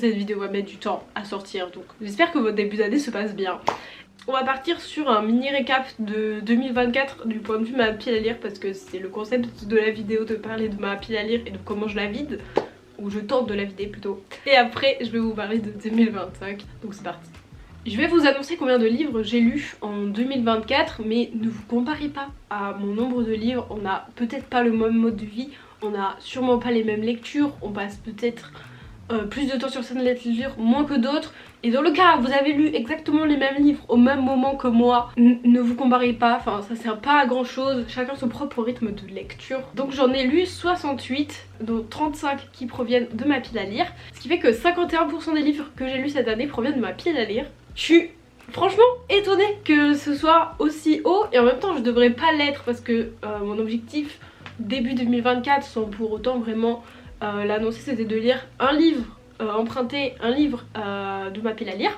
cette vidéo va mettre du temps à sortir, donc j'espère que votre début d'année se passe bien. On va partir sur un mini récap de 2024 du point de vue de ma pile à lire, parce que c'est le concept de la vidéo de parler de ma pile à lire et de comment je la vide, ou je tente de la vider plutôt. Et après je vais vous parler de 2025, donc c'est parti. Je vais vous annoncer combien de livres j'ai lus en 2024, mais ne vous comparez pas à mon nombre de livres. On n'a peut-être pas le même mode de vie, on n'a sûrement pas les mêmes lectures, on passe peut-être plus de temps sur certaines lectures, moins que d'autres. Et dans le cas où vous avez lu exactement les mêmes livres au même moment que moi, ne vous comparez pas, enfin ça sert pas à grand chose, chacun son propre rythme de lecture. Donc j'en ai lu 68, dont 35 qui proviennent de ma pile à lire, ce qui fait que 51% des livres que j'ai lus cette année proviennent de ma pile à lire. Je suis franchement étonnée que ce soit aussi haut, et en même temps je devrais pas l'être parce que mon objectif début 2024, sans pour autant vraiment l'annoncer, c'était de lire un livre, emprunter un livre de ma pile à lire.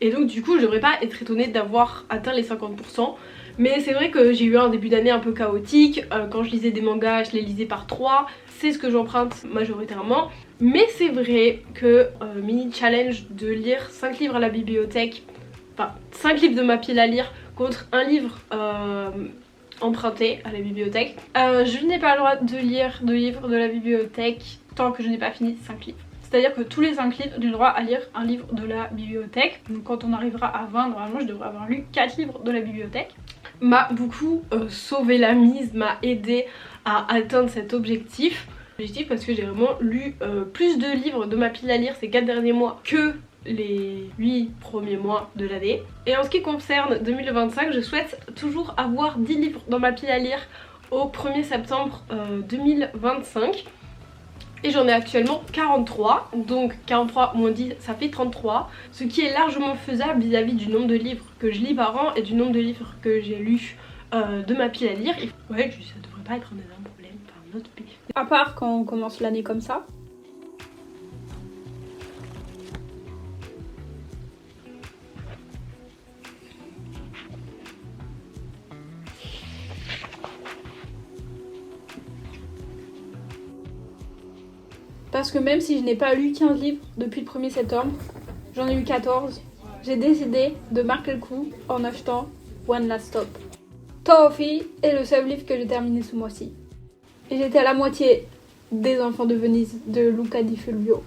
Et donc du coup je devrais pas être étonnée d'avoir atteint les 50%. Mais c'est vrai que j'ai eu un début d'année un peu chaotique, quand je lisais des mangas je les lisais par 3, c'est ce que j'emprunte majoritairement. Mais c'est vrai que mini challenge de lire 5 livres à la bibliothèque, enfin 5 livres de ma pile à lire contre un livre emprunté à la bibliothèque. Je n'ai pas le droit de lire de livres de la bibliothèque tant que je n'ai pas fini 5 livres. C'est-à-dire que tous les 5 livres, j'ai le droit à lire un livre de la bibliothèque. Donc quand on arrivera à 20, normalement je devrais avoir lu 4 livres de la bibliothèque. M'a beaucoup sauvé la mise, m'a aidé à atteindre cet objectif. Parce que j'ai vraiment lu plus de livres de ma pile à lire ces 4 derniers mois que les 8 premiers mois de l'année. Et en ce qui concerne 2025, je souhaite toujours avoir 10 livres dans ma pile à lire au 1er septembre 2025. Et j'en ai actuellement 43, donc 43 moins 10 ça fait 33, ce qui est largement faisable vis-à-vis du nombre de livres que je lis par an et du nombre de livres que j'ai lus de ma pile à lire. Et ouais, ça devrait pas être un énorme problème par notre pays. À part quand on commence l'année comme ça. Parce que même si je n'ai pas lu 15 livres depuis le 1er septembre, j'en ai lu 14, j'ai décidé de marquer le coup en achetant One Last Stop. Toffee est le seul livre que j'ai terminé ce mois-ci. Et j'étais à la moitié des Enfants de Venise de Luca Di Fulvio.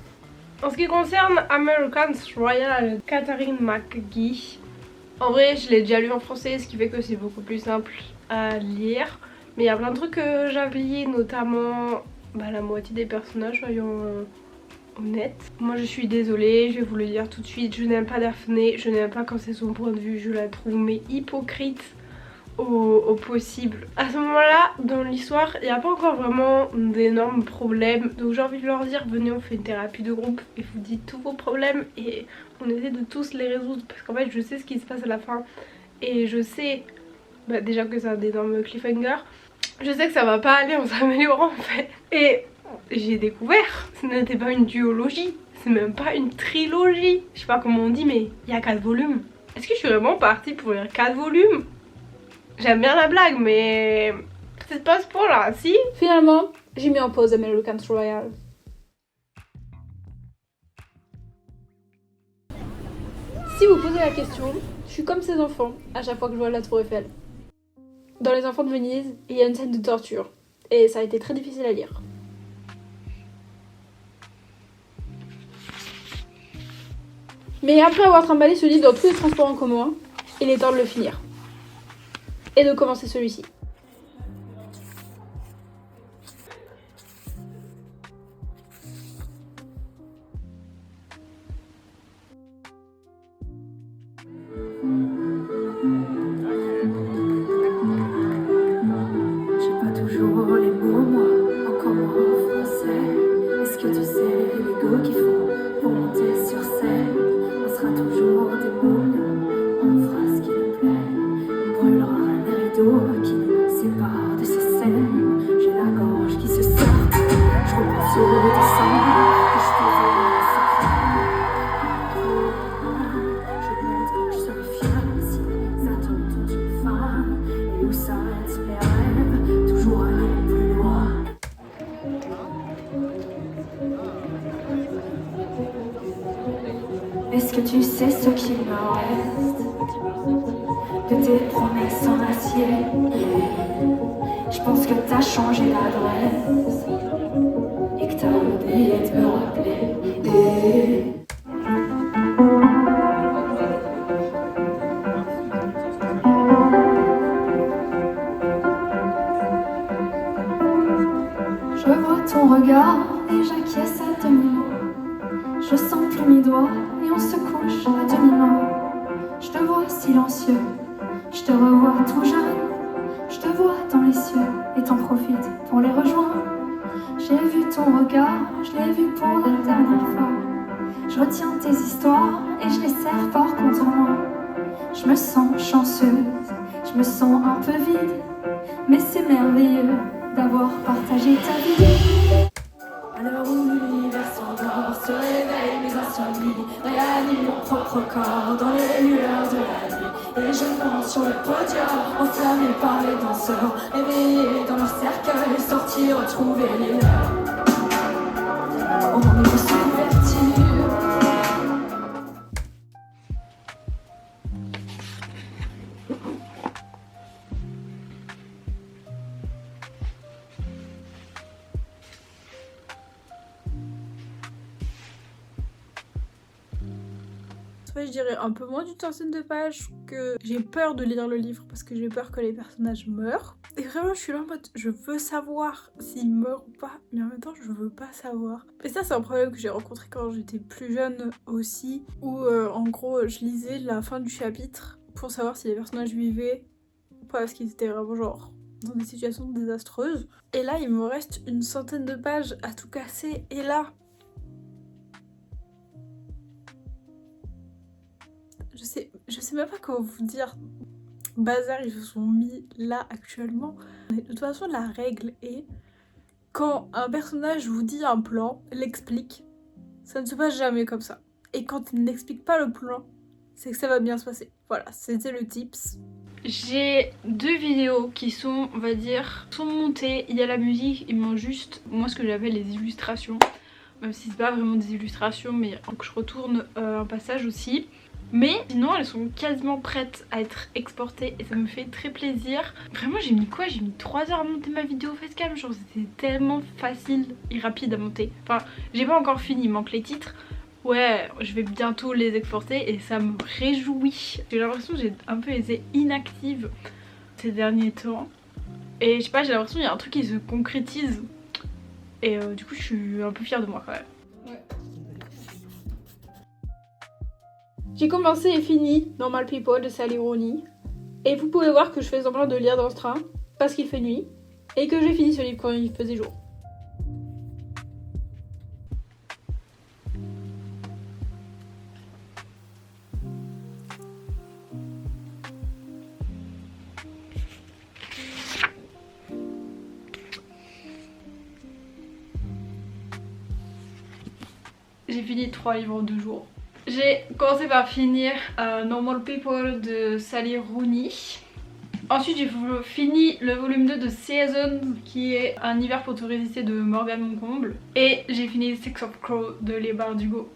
En ce qui concerne American Royal, Catherine McGee, en vrai je l'ai déjà lu en français, ce qui fait que c'est beaucoup plus simple à lire. Mais il y a plein de trucs que j'ai oubliés, notamment la moitié des personnages, soyons honnêtes. Moi je suis désolée, je vais vous le dire tout de suite, je n'aime pas Daphné, je n'aime pas quand c'est son point de vue, je la trouve mais hypocrite au possible. À ce moment-là, dans l'histoire, il n'y a pas encore vraiment d'énormes problèmes, donc j'ai envie de leur dire venez, on fait une thérapie de groupe et vous dites tous vos problèmes et on essaie de tous les résoudre, parce qu'en fait je sais ce qui se passe à la fin et je sais déjà que c'est un énorme cliffhanger. Je sais que ça va pas aller en s'améliorant en fait. Et j'ai découvert, ce n'était pas une duologie, c'est même pas une trilogie. Je sais pas comment on dit mais il y a 4 volumes. Est-ce que je suis vraiment partie pour lire 4 volumes? J'aime bien la blague mais peut-être pas ce point là, si? Finalement, j'ai mis en pause American Royal. Si vous posez la question, je suis comme ces enfants à chaque fois que je vois la Tour Eiffel. Dans Les Enfants de Venise, il y a une scène de torture et ça a été très difficile à lire. Mais après avoir trimballé ce livre dans tous les transports en commun, il est temps de le finir. Et de commencer celui-ci. Qui nord-est, de tes promesses en acier. Je pense que t'as changé d'adresse et que t'as oublié de me rappeler. Je vois ton regard et j'acquiesce à demi-mot. Je sens plus mes doigts et on se couche à demi-mort. Je te vois silencieux, je te revois tout jeune. Je te vois dans les cieux et t'en profites pour les rejoindre. J'ai vu ton regard, je l'ai vu pour la dernière fois. Je retiens tes histoires et je les serre fort contre moi. Je me sens chanceuse, je me sens un peu vide, mais c'est merveilleux d'avoir partagé ta vie. À l'heure où l'univers s'endort, se réveille mes insomnies, réanime mon propre corps dans les lueurs de la nuit. Et je monte sur le podium, enflammé par les danseurs, réveillés dans leur cercueil, sortis, retrouver les leurs. En rendez-vous sous couverture. Je dirais un peu moins d'une centaine de pages, que j'ai peur de lire le livre parce que j'ai peur que les personnages meurent. Et vraiment je suis là en mode je veux savoir s'ils meurent ou pas, mais en même temps je veux pas savoir. Et ça c'est un problème que j'ai rencontré quand j'étais plus jeune aussi, où en gros je lisais la fin du chapitre pour savoir si les personnages vivaient ou pas, parce qu'ils étaient vraiment genre dans des situations désastreuses. Et là il me reste une centaine de pages à tout casser, et là je sais même pas comment vous dire. Bazar, ils se sont mis là actuellement. De toute façon, la règle est quand un personnage vous dit un plan, l'explique, ça ne se passe jamais comme ça. Et quand il n'explique pas le plan, c'est que ça va bien se passer. Voilà, c'était le tips. J'ai 2 vidéos qui sont, on va dire, sont montées. Il y a la musique, il manque juste, moi, ce que j'appelle les illustrations. Même si c'est pas vraiment des illustrations, mais il faut que je retourne un passage aussi. Mais sinon elles sont quasiment prêtes à être exportées et ça me fait très plaisir. Vraiment j'ai mis quoi? J'ai mis 3 heures à monter ma vidéo facecam, genre c'était tellement facile et rapide à monter. Enfin j'ai pas encore fini, il manque les titres. Ouais, je vais bientôt les exporter et ça me réjouit. J'ai l'impression que j'ai un peu été inactive ces derniers temps. Et je sais pas, j'ai l'impression qu'il y a un truc qui se concrétise. Et du coup je suis un peu fière de moi quand même. J'ai commencé et fini Normal People de Sally Rooney. Et vous pouvez voir que je fais semblant de lire dans ce train parce qu'il fait nuit. Et que j'ai fini ce livre quand il faisait jour. J'ai fini 3 livres en 2 jours. J'ai commencé par finir Normal People de Sally Rooney. Ensuite j'ai fini le volume 2 de Season, qui est Un hiver pour te résister de Morgane Moncomble. Et j'ai fini Six of Crow de Leigh Bardugo.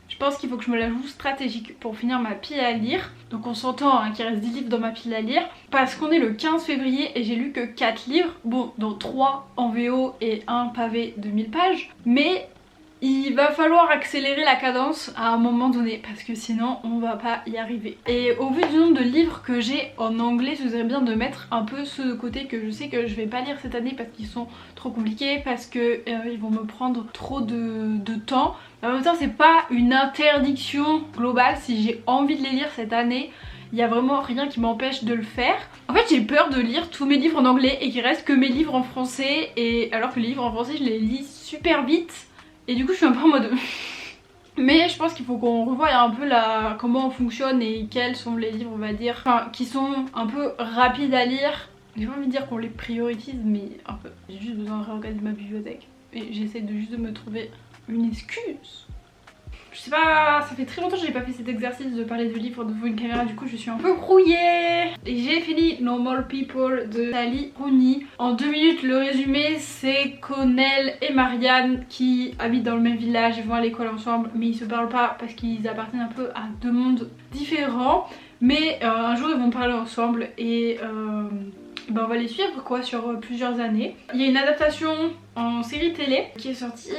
Je pense qu'il faut que je me la joue stratégique pour finir ma pile à lire. Donc on s'entend hein, qu'il reste 10 livres dans ma pile à lire. Parce qu'on est le 15 février et j'ai lu que 4 livres. Bon, dont 3 en VO et un pavé de 1000 pages. Mais il va falloir accélérer la cadence à un moment donné parce que sinon on va pas y arriver. Et au vu du nombre de livres que j'ai en anglais, je voudrais bien de mettre un peu ceux de côté que je sais que je vais pas lire cette année parce qu'ils sont trop compliqués, parce que ils vont me prendre trop de temps. Mais en même temps c'est pas une interdiction globale, si j'ai envie de les lire cette année, il y a vraiment rien qui m'empêche de le faire. En fait j'ai peur de lire tous mes livres en anglais et qu'il reste que mes livres en français, et alors que les livres en français je les lis super vite. Et du coup je suis un peu en mode... Mais je pense qu'il faut qu'on revoie un peu comment on fonctionne et quels sont les livres on va dire, enfin, qui sont un peu rapides à lire. J'ai pas envie de dire qu'on les priorise mais un peu. J'ai juste besoin de réorganiser ma bibliothèque. Et j'essaie juste de me trouver une excuse. Je sais pas, ça fait très longtemps que j'ai pas fait cet exercice de parler de livres devant une caméra, du coup je suis un peu rouillée. Et j'ai fini Normal People de Sally Rooney. En 2 minutes, le résumé, c'est Connell et Marianne qui habitent dans le même village, ils vont à l'école ensemble, mais ils se parlent pas parce qu'ils appartiennent un peu à 2 mondes différents. Mais un jour ils vont parler ensemble et ben on va les suivre quoi sur plusieurs années. Il y a une adaptation en série télé qui est sortie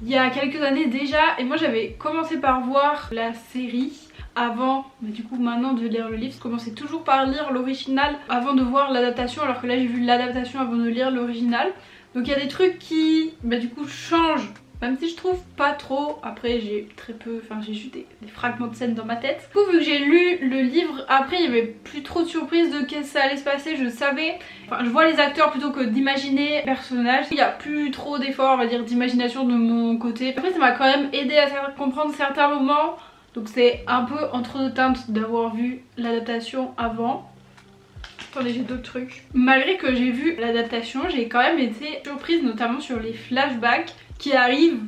il y a quelques années déjà, et moi j'avais commencé par voir la série avant, mais du coup maintenant de lire le livre. Je commençais toujours par lire l'original avant de voir l'adaptation, alors que là j'ai vu l'adaptation avant de lire l'original. Donc il y a des trucs qui bah, du coup changent, même si je trouve pas trop. Après j'ai très peu, enfin j'ai juste des fragments de scènes dans ma tête. Du coup vu que j'ai lu le livre, après il y avait plus trop de surprises de qu'est-ce que ça allait se passer, je savais. Enfin je vois les acteurs plutôt que d'imaginer les personnages. Il y a plus trop d'efforts on va dire d'imagination de mon côté. Après ça m'a quand même aidé à comprendre certains moments. Donc c'est un peu entre deux teintes d'avoir vu l'adaptation avant. Attendez, j'ai d'autres trucs. Malgré que j'ai vu l'adaptation, j'ai quand même été surprise notamment sur les flashbacks qui arrivent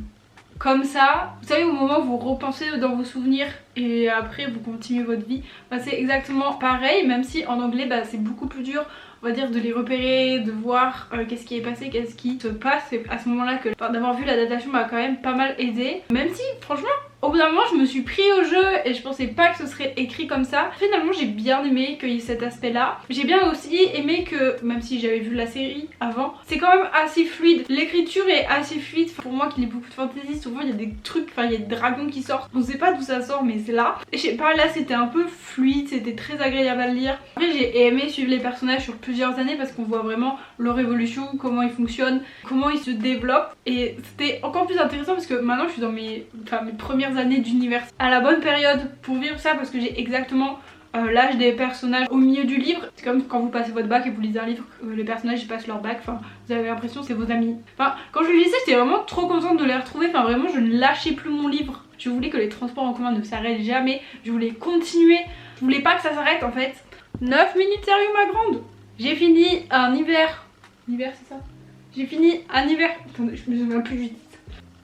comme ça. Vous savez, au moment où vous repensez dans vos souvenirs et après vous continuez votre vie, bah, c'est exactement pareil, même si en anglais bah, c'est beaucoup plus dur, on va dire, de les repérer, de voir qu'est-ce qui est passé, qu'est-ce qui se passe. C'est à ce moment-là que d'avoir vu l'adaptation m'a quand même pas mal aidé. Même si franchement au bout d'un moment je me suis pris au jeu et je pensais pas que ce serait écrit comme ça. Finalement j'ai bien aimé qu'il y ait cet aspect là. J'ai bien aussi aimé que, même si j'avais vu la série avant, c'est quand même assez fluide. L'écriture est assez fluide. Pour moi qui lis beaucoup de fantasy, souvent il y a des trucs, enfin il y a des dragons qui sortent. On sait pas d'où ça sort mais c'est là. Et je sais pas, là c'était un peu fluide, c'était très agréable à lire. Après j'ai aimé suivre les personnages sur plusieurs années parce qu'on voit vraiment leur évolution, comment ils fonctionnent, comment ils se développent. Et c'était encore plus intéressant parce que maintenant je suis dans mes premières années d'univers, à la bonne période pour vivre ça, parce que j'ai exactement l'âge des personnages au milieu du livre. C'est comme quand vous passez votre bac et vous lisez un livre, les personnages ils passent leur bac, enfin vous avez l'impression que c'est vos amis. Enfin quand je le lisais j'étais vraiment trop contente de les retrouver, enfin vraiment je ne lâchais plus mon livre. Je voulais que les transports en commun ne s'arrêtent jamais, je voulais continuer, je voulais pas que ça s'arrête en fait. 9 minutes sérieux ma grande. J'ai fini un hiver, c'est ça? J'ai fini un hiver, attendez je me souviens plus vite.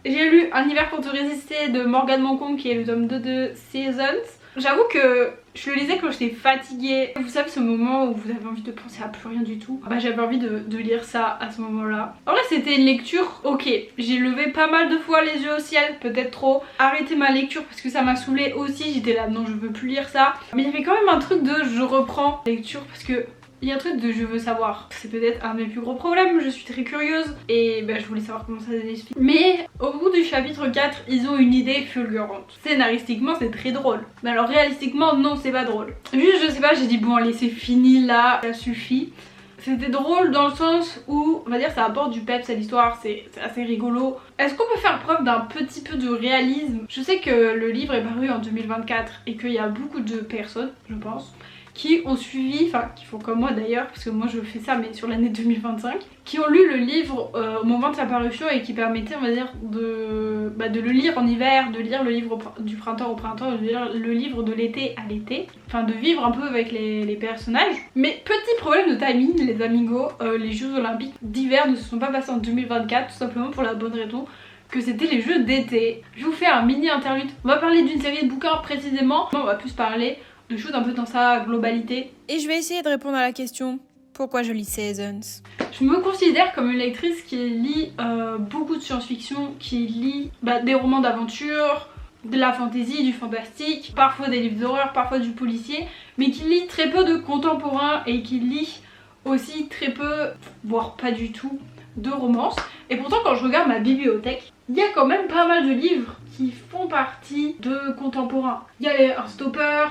J'ai lu Un hiver pour te résister de Morgane Moncombe qui est le tome 2 de Seasons. J'avoue que je le lisais quand j'étais fatiguée. Vous savez ce moment où vous avez envie de penser à plus rien du tout. Bah j'avais envie de lire ça à ce moment là. En vrai c'était une lecture ok. J'ai levé pas mal de fois les yeux au ciel, peut-être trop. Arrêté ma lecture parce que ça m'a saoulée aussi. J'étais là non je veux plus lire ça. Mais il y avait quand même un truc de je reprends la lecture parce que il y a un truc de je veux savoir. C'est peut-être un de mes plus gros problèmes, je suis très curieuse et bah, je voulais savoir comment ça se fait. Mais au bout du chapitre 4, ils ont une idée fulgurante. Scénaristiquement c'est très drôle. Mais alors réalistiquement non c'est pas drôle. Juste je sais pas, j'ai dit bon allez c'est fini là, ça suffit. C'était drôle dans le sens où, on va dire, ça apporte du peps à l'histoire, c'est assez rigolo. Est-ce qu'on peut faire preuve d'un petit peu de réalisme? Je sais que le livre est paru en 2024 et qu'il y a beaucoup de personnes, je pense, qui ont suivi, enfin qui font comme moi d'ailleurs, parce que moi je fais ça mais sur l'année 2025, qui ont lu le livre au moment de sa parution et qui permettaient on va dire de le lire en hiver, de lire le livre du printemps au printemps, de lire le livre de l'été à l'été, enfin de vivre un peu avec les personnages. Mais petit problème de timing les amigos, les Jeux Olympiques d'hiver ne se sont pas passés en 2024 tout simplement pour la bonne raison que c'était les jeux d'été. Je vais vous faire un mini interlude, on va parler d'une série de bouquins précisément, on va plus parler de choses un peu dans sa globalité. Et je vais essayer de répondre à la question pourquoi je lis Seasons. Je me considère comme une lectrice qui lit beaucoup de science-fiction, qui lit des romans d'aventure, de la fantasy, du fantastique, parfois des livres d'horreur, parfois du policier, mais qui lit très peu de contemporain et qui lit aussi très peu, voire pas du tout, de romance. Et pourtant quand je regarde ma bibliothèque, il y a quand même pas mal de livres qui font partie de contemporains. Il y a un stopper,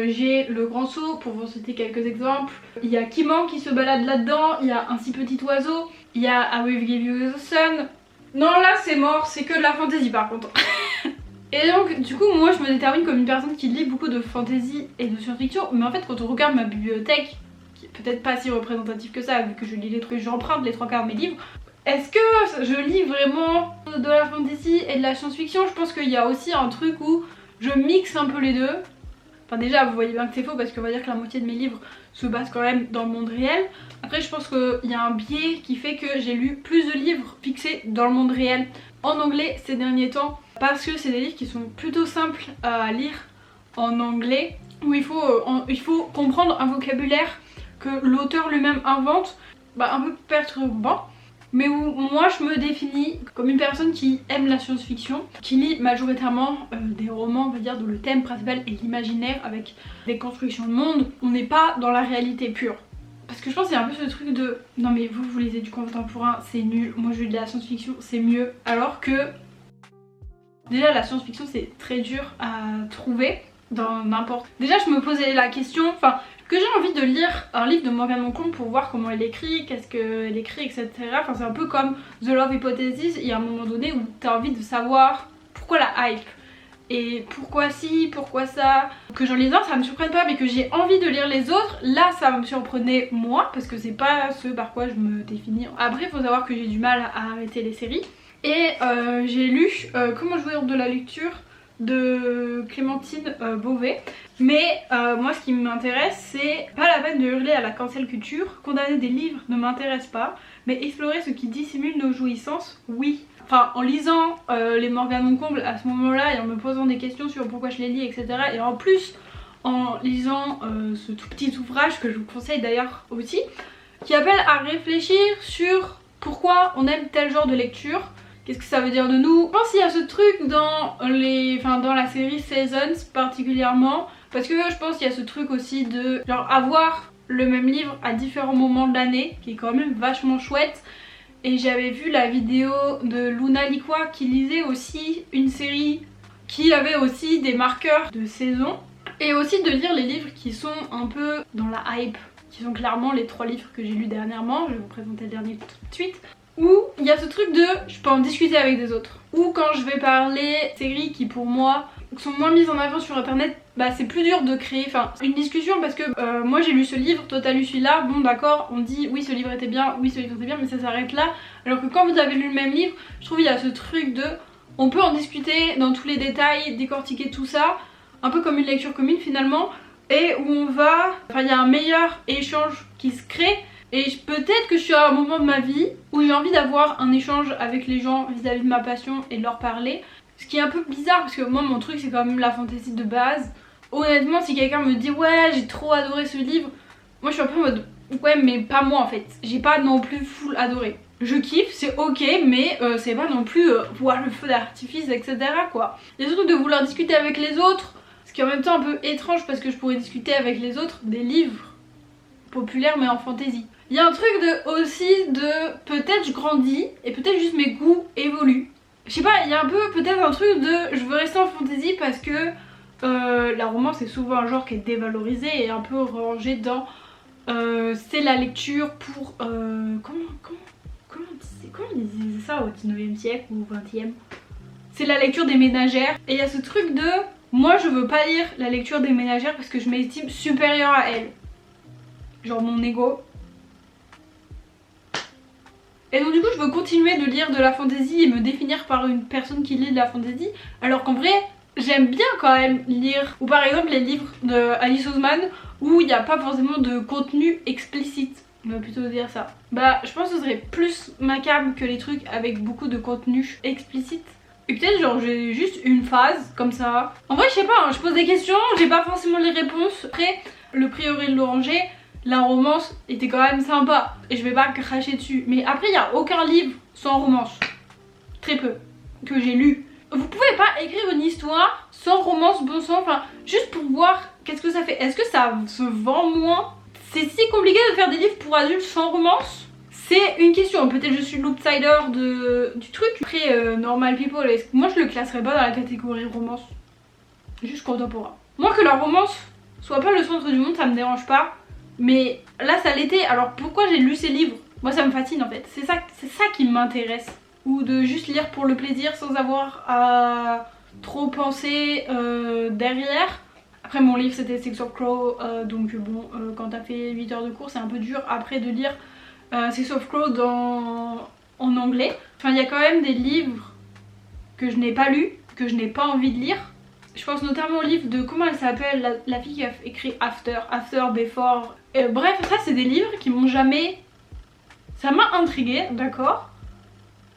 j'ai Le Grand Saut pour vous citer quelques exemples. Il y a Kiman qui se balade là-dedans, il y a Un si petit oiseau, il y a I Will Give You the Sun. Non là c'est mort, c'est que de la fantasy par contre. Et donc du coup moi je me détermine comme une personne qui lit beaucoup de fantasy et de science-fiction, mais en fait quand on regarde ma bibliothèque, qui est peut-être pas si représentative que ça vu que je lis les trucs, j'emprunte les 3/4 de mes livres, est-ce que je lis vraiment de la fantasy et de la science-fiction? Je pense qu'il y a aussi un truc où je mixe un peu les deux. Enfin déjà vous voyez bien que c'est faux parce qu'on va dire que la moitié de mes livres se basent quand même dans le monde réel. Après je pense qu'il y a un biais qui fait que j'ai lu plus de livres fixés dans le monde réel en anglais ces derniers temps. parce que c'est des livres qui sont plutôt simples à lire en anglais, où il faut comprendre un vocabulaire que l'auteur lui-même invente, un peu perturbant, mais où moi je me définis comme une personne qui aime la science-fiction, qui lit majoritairement des romans, on va dire, dont le thème principal est l'imaginaire avec des constructions de monde. On n'est pas dans la réalité pure. Parce que je pense qu'il y a un peu ce truc de non mais vous lisez du contemporain, c'est nul, moi je lis de la science-fiction, c'est mieux. Alors que déjà la science-fiction c'est très dur à trouver dans n'importe... Déjà je me posais la question, que j'ai envie de lire un livre de Morgane Moncombe pour voir comment elle écrit, qu'est-ce qu'elle écrit, etc. C'est un peu comme The Love Hypothesis, il y a un moment donné où t'as envie de savoir pourquoi la hype. Et pourquoi ci, pourquoi ça. Que j'en lise un, ça me surprenne pas, mais que j'ai envie de lire les autres, là ça me surprenait moi, parce que c'est pas ce par quoi je me définis. Après il faut savoir que j'ai du mal à arrêter les séries. Et j'ai lu Comment jouir de la lecture de Clémentine Beauvais. Mais moi ce qui m'intéresse, c'est pas la peine de hurler à la cancel culture. Condamner des livres ne m'intéresse pas, mais explorer ce qui dissimule nos jouissances, oui. En lisant les Morgane Moncombe à ce moment-là et en me posant des questions sur pourquoi je les lis, etc. Et en plus en lisant ce tout petit ouvrage que je vous conseille d'ailleurs aussi, qui appelle à réfléchir sur pourquoi on aime tel genre de lecture. Qu'est-ce que ça veut dire de nous? Je pense qu'il y a ce truc dans la série Seasons particulièrement, parce que je pense qu'il y a ce truc aussi de genre avoir le même livre à différents moments de l'année, qui est quand même vachement chouette. Et j'avais vu la vidéo de Luna Likwa qui lisait aussi une série qui avait aussi des marqueurs de saison. Et aussi de lire les livres qui sont un peu dans la hype, qui sont clairement les 3 livres que j'ai lus dernièrement. Je vais vous présenter le dernier tout de suite. Où il y a ce truc de je peux en discuter avec des autres. Ou quand je vais parler séries qui pour moi sont moins mises en avant sur internet, c'est plus dur de créer une discussion, parce que moi j'ai lu ce livre, toi t'as lu celui-là, bon d'accord, on dit oui ce livre était bien, oui ce livre était bien, mais ça s'arrête là. Alors que quand vous avez lu le même livre, je trouve il y a ce truc de on peut en discuter dans tous les détails, décortiquer tout ça, un peu comme une lecture commune finalement, et où on va, il y a un meilleur échange qui se crée. Et peut-être que je suis à un moment de ma vie où j'ai envie d'avoir un échange avec les gens vis-à-vis de ma passion et de leur parler. Ce qui est un peu bizarre parce que moi mon truc c'est quand même la fantasy de base. Honnêtement si quelqu'un me dit ouais j'ai trop adoré ce livre, moi je suis un peu en mode ouais mais pas moi en fait. J'ai pas non plus full adoré. Je kiffe, c'est ok, mais c'est pas non plus voir le feu d'artifice, etc. quoi. Il y a surtout de vouloir discuter avec les autres, ce qui est en même temps un peu étrange parce que je pourrais discuter avec les autres des livres populaires mais en fantasy. Il y a un truc aussi de peut-être je grandis et peut-être juste mes goûts évoluent. Je sais pas, il y a un peu peut-être un truc de je veux rester en fantasy parce que la romance est souvent un genre qui est dévalorisé et un peu rangé dans c'est la lecture pour comment on disait ça au 19e siècle ou au 20e? C'est la lecture des ménagères. Et il y a ce truc de moi je veux pas lire la lecture des ménagères parce que je m'estime supérieure à elles. Genre mon ego. Et donc du coup je veux continuer de lire de la fantasy et me définir par une personne qui lit de la fantasy, alors qu'en vrai j'aime bien quand même lire, ou par exemple les livres de Alice Oseman où il n'y a pas forcément de contenu explicite, on va plutôt dire ça. Je pense que ce serait plus ma came que les trucs avec beaucoup de contenu explicite. Et peut-être genre j'ai juste une phase comme ça. En vrai je sais pas, je pose des questions, j'ai pas forcément les réponses. Après Le Prieuré de l'Oranger, la romance était quand même sympa et je vais pas cracher dessus. Mais après il n'y a aucun livre sans romance, très peu, que j'ai lu. Vous pouvez pas écrire une histoire sans romance, bon sang, juste pour voir qu'est-ce que ça fait. Est-ce que ça se vend moins? C'est si compliqué de faire des livres pour adultes sans romance? C'est une question, peut-être je suis l'outsider du truc. Après Normal People, moi je le classerais pas dans la catégorie romance, juste contemporain. Moi que la romance soit pas le centre du monde ça me dérange pas. Mais là ça l'était, alors pourquoi j'ai lu ces livres? Moi ça me fascine en fait, c'est ça qui m'intéresse. Ou de juste lire pour le plaisir sans avoir à trop penser derrière. Après mon livre c'était Six of Crow, donc bon quand t'as fait 8 heures de cours c'est un peu dur après de lire Six of Crow en anglais. Il y a quand même des livres que je n'ai pas lus, que je n'ai pas envie de lire. Je pense notamment au livre de, comment elle s'appelle, la fille qui a écrit After, Before. Bref, ça c'est des livres qui m'ont jamais... Ça m'a intriguée, d'accord.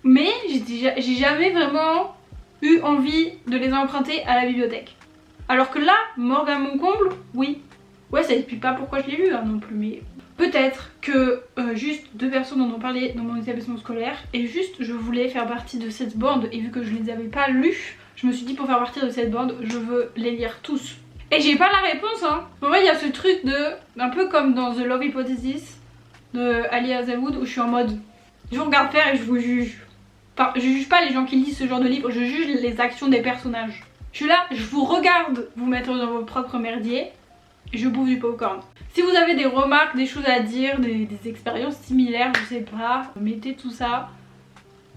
Mais j'ai jamais vraiment eu envie de les emprunter à la bibliothèque. Alors que là, Morgane mon comble, oui. Ouais, ça explique pas pourquoi je l'ai lu hein, non plus, mais peut-être que juste 2 personnes en ont parlé dans mon établissement scolaire et juste je voulais faire partie de cette bande et vu que je les avais pas lus, je me suis dit pour faire partie de cette bande, je veux les lire tous. Et j'ai pas la réponse hein. En vrai, il y a ce truc de, un peu comme dans The Love Hypothesis de Ali Hazelwood où je suis en mode, je vous regarde faire et je vous juge. Enfin, je juge pas les gens qui lisent ce genre de livre, je juge les actions des personnages. Je suis là, je vous regarde vous mettre dans vos propres merdiers et je bouffe du popcorn. Si vous avez des remarques, des choses à dire, des expériences similaires, je sais pas, mettez tout ça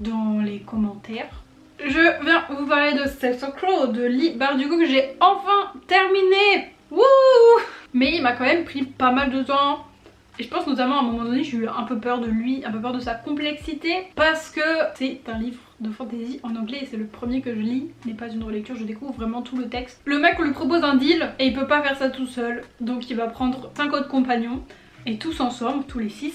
dans les commentaires. Je viens vous parler de Self So Crow de Leigh Bardugo que j'ai enfin terminé. Wouh! Mais il m'a quand même pris pas mal de temps. Et je pense notamment à un moment donné j'ai eu un peu peur de lui, un peu peur de sa complexité parce que c'est un livre de fantasy en anglais et c'est le premier que je lis, n'est pas une relecture, je découvre vraiment tout le texte. Le mec lui propose un deal et il peut pas faire ça tout seul, donc il va prendre 5 autres compagnons et tous ensemble, tous les 6,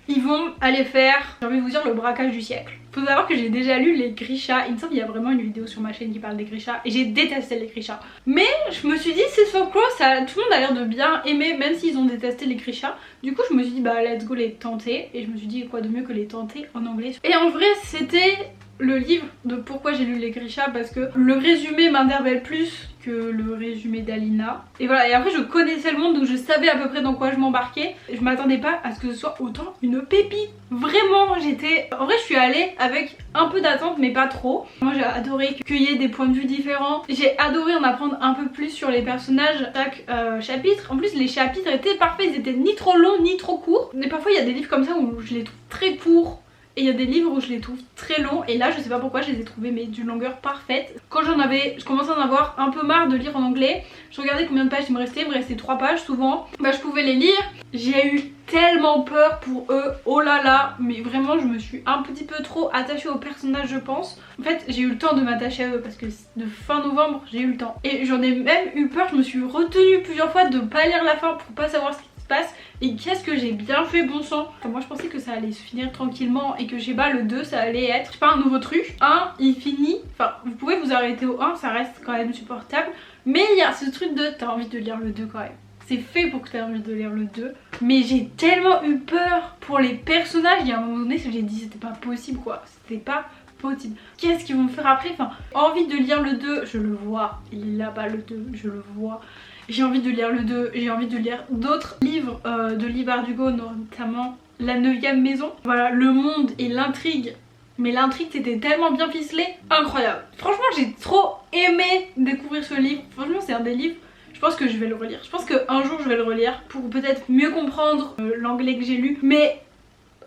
ils vont aller faire, j'ai envie de vous dire, le braquage du siècle. Faut savoir que j'ai déjà lu les Grisha, il me semble qu'il y a vraiment une vidéo sur ma chaîne qui parle des Grisha et j'ai détesté les Grisha. Mais je me suis dit c'est so close, tout le monde a l'air de bien aimer même s'ils ont détesté les Grisha. Du coup je me suis dit bah let's go les tenter et je me suis dit quoi de mieux que les tenter en anglais. Et en vrai c'était le livre de pourquoi j'ai lu les Grisha parce que le résumé m'interpelle plus que le résumé d'Alina. Et voilà, et après je connaissais le monde donc je savais à peu près dans quoi je m'embarquais. Je m'attendais pas à ce que ce soit autant une pépite. Vraiment, j'étais... En vrai je suis allée avec un peu d'attente mais pas trop. Moi j'ai adoré cueillir des points de vue différents. J'ai adoré en apprendre un peu plus sur les personnages chaque chapitre. En plus les chapitres étaient parfaits, ils étaient ni trop longs ni trop courts. Mais parfois il y a des livres comme ça où je les trouve très courts. Et il y a des livres où je les trouve très longs et là je sais pas pourquoi je les ai trouvés mais d'une longueur parfaite. Quand je commençais à en avoir un peu marre de lire en anglais, je regardais combien de pages il me restait 3 pages souvent. Bah je pouvais les lire, j'ai eu tellement peur pour eux, oh là là, mais vraiment je me suis un petit peu trop attachée aux personnages je pense. En fait j'ai eu le temps de m'attacher à eux parce que de fin novembre j'ai eu le temps. Et j'en ai même eu peur, je me suis retenue plusieurs fois de pas lire la fin pour pas savoir ce qui se passe. Et qu'est-ce que j'ai bien fait bon sang. Enfin, moi je pensais que ça allait se finir tranquillement et que je sais pas le 2 ça allait être, je sais pas, un nouveau truc. 1 il finit, enfin vous pouvez vous arrêter au 1, ça reste quand même supportable. Mais il y a ce truc de t'as envie de lire le 2 quand même. C'est fait pour que t'aies envie de lire le 2. Mais j'ai tellement eu peur pour les personnages, il y a un moment donné j'ai dit c'était pas possible quoi. C'était pas possible. Qu'est-ce qu'ils vont me faire après? Enfin, envie de lire le 2, je le vois. Il est là-bas le 2, je le vois. J'ai envie de lire le 2, j'ai envie de lire d'autres livres de Leigh Bardugo, notamment La 9e maison. Voilà, le monde et l'intrigue. Mais l'intrigue c'était tellement bien ficelé, incroyable. Franchement j'ai trop aimé découvrir ce livre. Franchement c'est un des livres, je pense que je vais le relire. Je pense qu'un jour je vais le relire pour peut-être mieux comprendre l'anglais que j'ai lu. Mais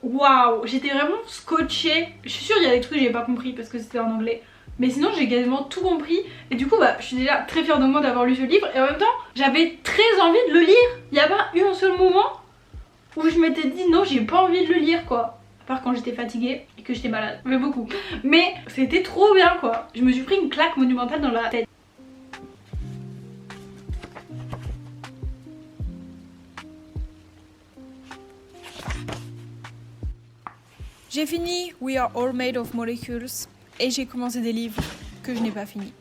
waouh, j'étais vraiment scotchée. Je suis sûre il y a des trucs que j'ai pas compris parce que c'était en anglais. Mais sinon j'ai quasiment tout compris et du coup bah je suis déjà très fière de moi d'avoir lu ce livre et en même temps j'avais très envie de le lire. Il n'y a pas eu un seul moment où je m'étais dit non j'ai pas envie de le lire quoi. À part quand j'étais fatiguée et que j'étais malade, mais beaucoup. Mais c'était trop bien quoi. Je me suis pris une claque monumentale dans la tête. J'ai fini We Are All Made of Molecules et j'ai commencé des livres que je n'ai pas finis.